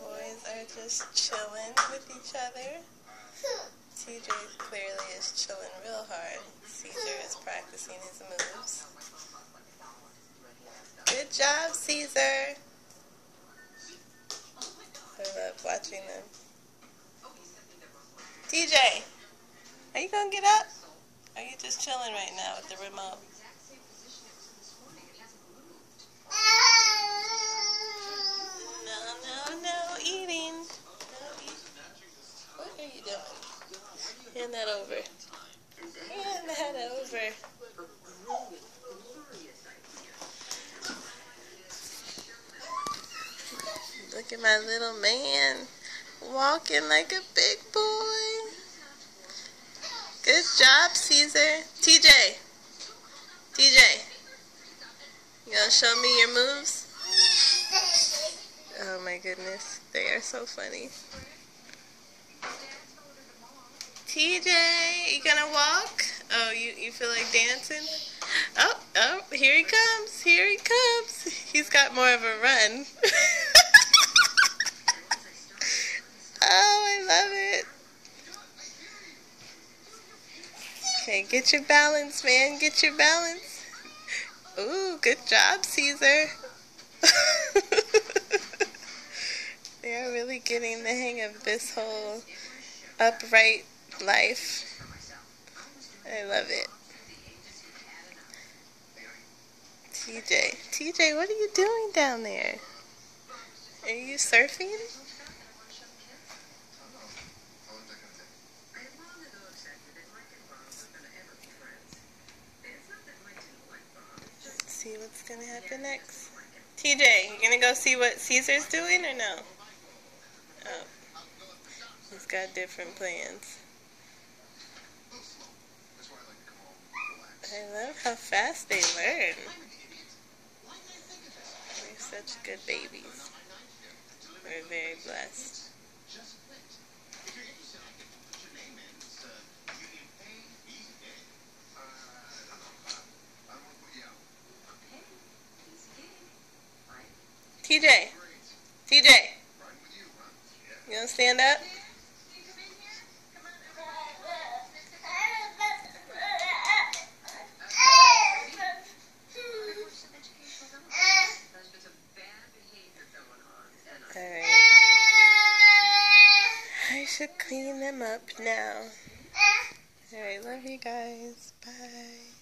Boys are just chilling with each other. TJ clearly is chilling real hard. Caesar is practicing his moves. Good job, Caesar. I love watching them. TJ, are you gonna get up? Or are you just chilling right now with the remote? No eating. No eating. What are you doing? Hand that over. Hand that over. Look at my little man walking like a big boy. Good job, Caesar. TJ. You gonna show me your moves? Oh my goodness. They are so funny. TJ, you gonna walk? Oh, you feel like dancing? Oh, here he comes. Here he comes. He's got more of a run. Oh, I love it. Okay, get your balance, man. Get your balance. Ooh, good job, Caesar. They are really getting the hang of this whole upright life. I love it. TJ, what are you doing down there? Are you surfing? Let's see what's gonna happen next. TJ, you gonna go see what Caesar's doing or no? Oh, he's got different plans. I love how fast they learn. They're such good babies. We're very blessed. TJ, you gonna stand up? Alright. I should clean them up now. Alright, love you guys. Bye.